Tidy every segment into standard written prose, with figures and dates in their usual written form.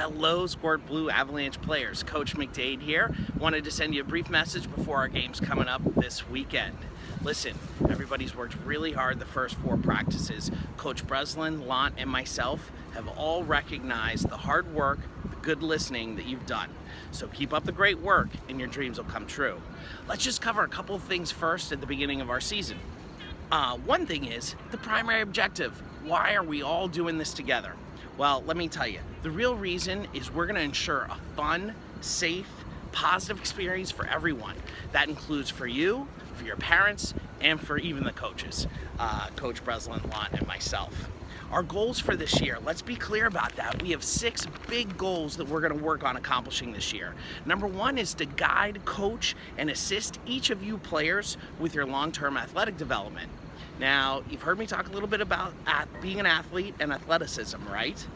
Hello, Squirt Blue Avalanche players. Coach McDade here. Wanted to send you a brief message before our game's coming up this weekend. Listen, everybody's worked really hard the first 4 practices. Coach Breslin, Lant, and myself have all recognized the hard work, the good listening that you've done. So keep up the great work and your dreams will come true. Let's just cover a couple of things first at the beginning of our season. One thing is the primary objective. Why are we all doing this together? Well, let me tell you, the real reason is we're going to ensure a fun, safe, positive experience for everyone. That includes for you, for your parents, and for even the coaches, Coach Breslin, Lant, and myself. Our goals for this year, let's be clear about that. We have 6 big goals that we're going to work on accomplishing this year. Number 1 is to guide, coach, and assist each of you players with your long-term athletic development. Now, you've heard me talk a little bit about being an athlete and athleticism, right?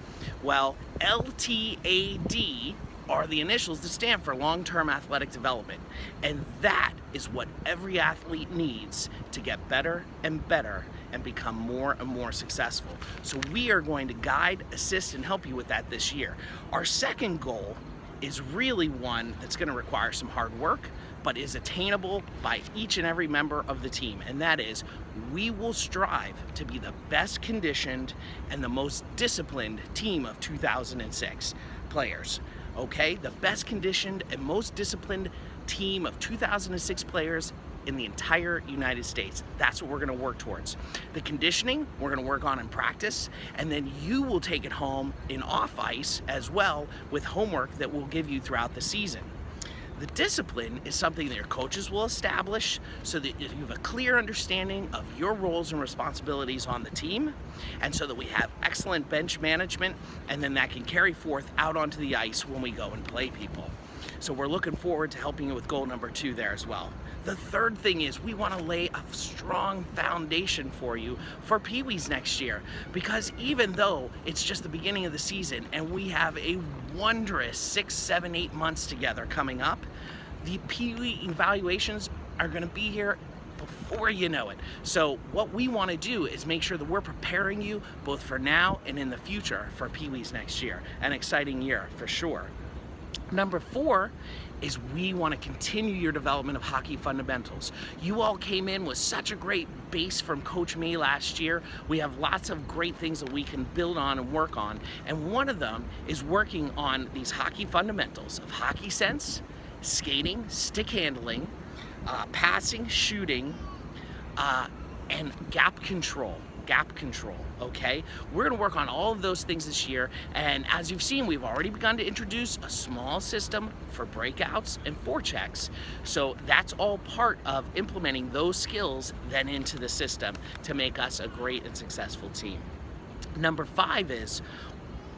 Well, LTAD are the initials that stand for long-term athletic development. And that is what every athlete needs to get better and better and become more and more successful. So we are going to guide, assist, and help you with that this year. Our second goal is really one that's going to require some hard work, but is attainable by each and every member of the team. And that is, we will strive to be the best conditioned and the most disciplined team of 2006 players. Okay, the best conditioned and most disciplined team of 2006 players in the entire United States. That's what we're gonna work towards. The conditioning, we're gonna work on in practice, and then you will take it home in off ice as well with homework that we'll give you throughout the season. The discipline is something that your coaches will establish so that you have a clear understanding of your roles and responsibilities on the team, and so that we have excellent bench management, and then that can carry forth out onto the ice when we go and play people. So we're looking forward to helping you with goal number 2 there as well. The third thing is we want to lay a strong foundation for you for Pee Wees next year, because even though it's just the beginning of the season and we have a wondrous 6, 7, 8 months together coming up, the Pee Wee evaluations are going to be here before you know it. So what we want to do is make sure that we're preparing you both for now and in the future for Pee Wees next year. An exciting year for sure. Number 4 is we want to continue your development of hockey fundamentals. You all came in with such a great base from Coach May last year. We have lots of great things that we can build on and work on. And one of them is working on these hockey fundamentals of hockey sense, skating, stick handling, passing, shooting, and gap control, okay? We're gonna work on all of those things this year, and as you've seen, we've already begun to introduce a small system for breakouts and forechecks. So that's all part of implementing those skills then into the system to make us a great and successful team. Number 5 is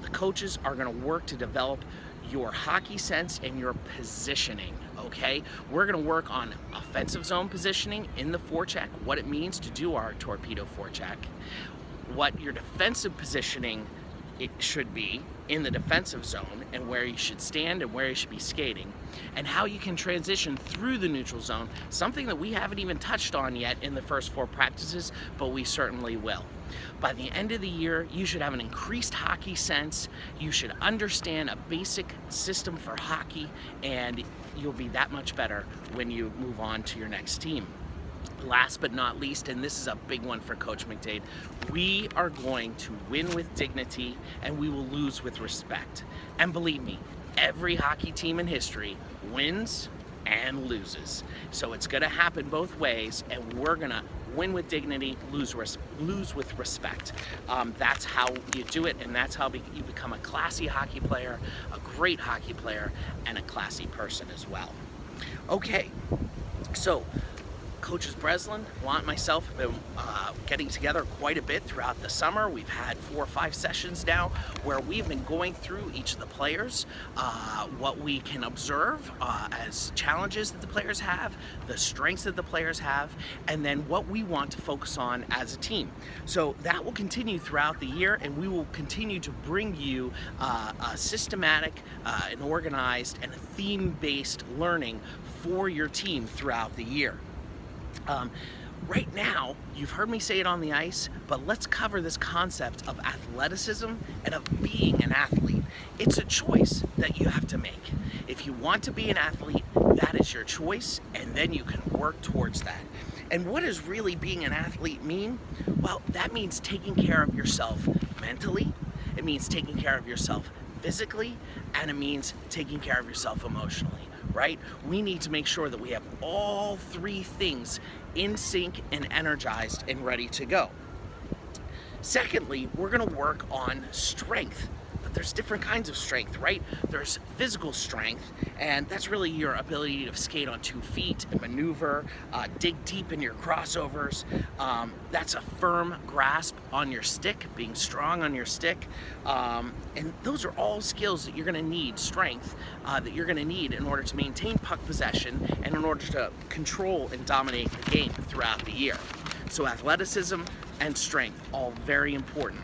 the coaches are gonna work to develop your hockey sense and your positioning, okay? We're gonna work on offensive zone positioning in the forecheck, what it means to do our torpedo forecheck, what your defensive positioning it should be in the defensive zone, and where you should stand and where you should be skating, and how you can transition through the neutral zone, something that we haven't even touched on yet in the first 4 practices, but we certainly will. By the end of the year, you should have an increased hockey sense, you should understand a basic system for hockey, and you'll be that much better when you move on to your next team. Last but not least, and this is a big one for Coach McDade, we are going to win with dignity and we will lose with respect. And believe me, every hockey team in history wins and loses. So it's gonna happen both ways, and we're gonna win with dignity, lose with respect. That's how you do it, and that's how you become a classy hockey player, a great hockey player, and a classy person as well. Okay, so Coaches Breslin, Lant, and myself have been getting together quite a bit throughout the summer. We've had 4 or 5 sessions now where we've been going through each of the players, what we can observe as challenges that the players have, the strengths that the players have, and then what we want to focus on as a team. So that will continue throughout the year, and we will continue to bring you a systematic and organized and theme-based learning for your team throughout the year. Right now, you've heard me say it on the ice, but let's cover this concept of athleticism and of being an athlete. It's a choice that you have to make. If you want to be an athlete, that is your choice, and then you can work towards that. And what does really being an athlete mean? Well, that means taking care of yourself mentally, it means taking care of yourself physically, and it means taking care of yourself emotionally, right? We need to make sure that we have all three things in sync and energized and ready to go. Secondly, we're gonna work on strength. But there's different kinds of strength, right? There's physical strength, and that's really your ability to skate on 2 feet and maneuver, dig deep in your crossovers. That's a firm grasp on your stick, being strong on your stick. And those are all skills that you're gonna need, strength, that you're gonna need in order to maintain puck possession and in order to control and dominate the game throughout the year. So athleticism and strength, all very important.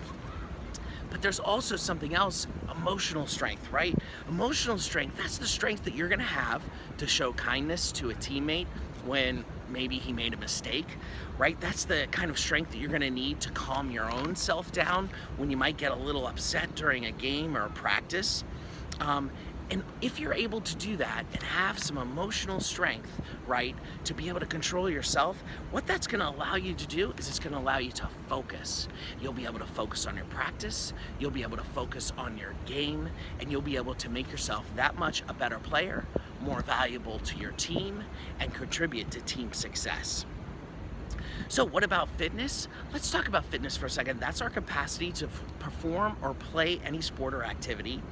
But there's also something else, emotional strength, right? Emotional strength, that's the strength that you're gonna have to show kindness to a teammate when maybe he made a mistake, right? That's the kind of strength that you're gonna need to calm your own self down when you might get a little upset during a game or a practice. And if you're able to do that and have some emotional strength, right, to be able to control yourself, what that's gonna allow you to do is it's gonna allow you to focus. You'll be able to focus on your practice, you'll be able to focus on your game, and you'll be able to make yourself that much a better player, more valuable to your team, and contribute to team success. So what about fitness? Let's talk about fitness for a second. That's our capacity to perform or play any sport or activity.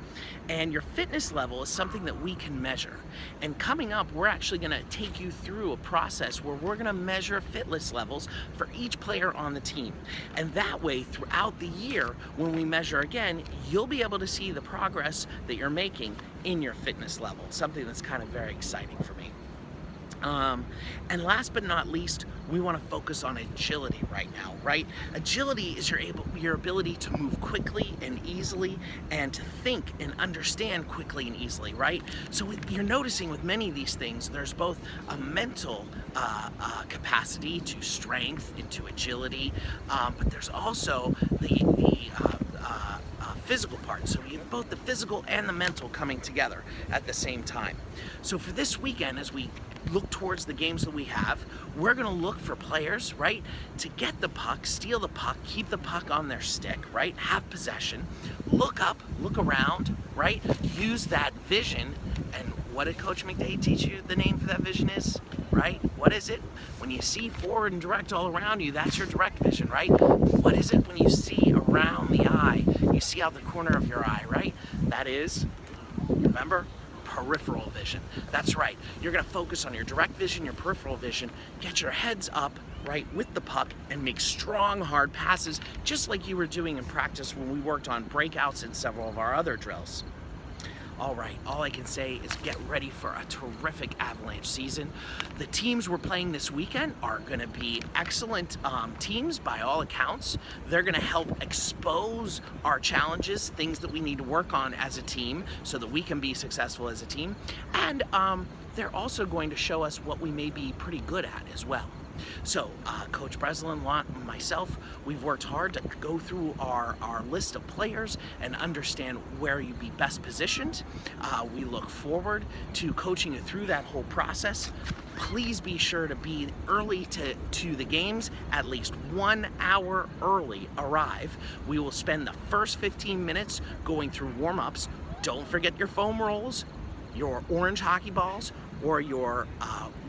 And your fitness level is something that we can measure. And coming up, we're actually gonna take you through a process where we're gonna measure fitness levels for each player on the team. And that way, throughout the year, when we measure again, you'll be able to see the progress that you're making in your fitness level, something that's kind of very exciting for me. And last but not least, we want to focus on agility right now, right? Agility is your ability to move quickly and easily and to think and understand quickly and easily, right? So you're noticing with many of these things, there's both a mental capacity to strength and to agility, but there's also the physical part. So you have both the physical and the mental coming together at the same time. So for this weekend, as we look towards the games that we have, we're gonna look for players, right, to get the puck, steal the puck, keep the puck on their stick, right, have possession, look up, look around, right, use that vision. And what did Coach McDade teach you the name for that vision is, right? What is it? When you see forward and direct all around you, that's your direct vision, right? What is it when you see around the eye? You see out the corner of your eye, right? That is, remember, peripheral vision. That's right. You're gonna focus on your direct vision, your peripheral vision, get your heads up, right, with the puck and make strong, hard passes, just like you were doing in practice when we worked on breakouts in several of our other drills. All right, all I can say is get ready for a terrific Avalanche season. The teams we're playing this weekend are gonna be excellent teams by all accounts. They're gonna help expose our challenges, things that we need to work on as a team so that we can be successful as a team. And they're also going to show us what we may be pretty good at as well. So Coach Breslin and myself, we've worked hard to go through our list of players and understand where you'd be best positioned. We look forward to coaching you through that whole process. Please be sure to be early to the games, at least 1 hour early arrive. We will spend the first 15 minutes going through warm-ups. Don't forget your foam rolls, your orange hockey balls, or your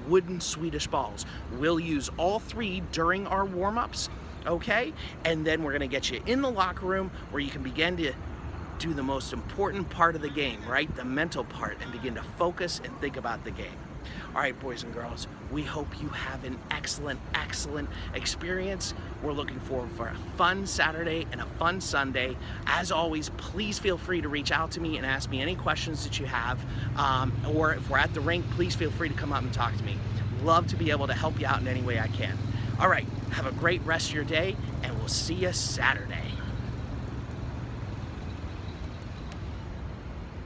wooden Swedish balls. We'll use all three during our warm-ups, okay? And then we're gonna get you in the locker room where you can begin to do the most important part of the game, right? The mental part, and begin to focus and think about the game. All right, boys and girls, we hope you have an excellent, excellent experience. We're looking forward for a fun Saturday and a fun Sunday. As always, please feel free to reach out to me and ask me any questions that you have. Or if we're at the rink, please feel free to come up and talk to me. Love to be able to help you out in any way I can. All right, have a great rest of your day, and we'll see you Saturday.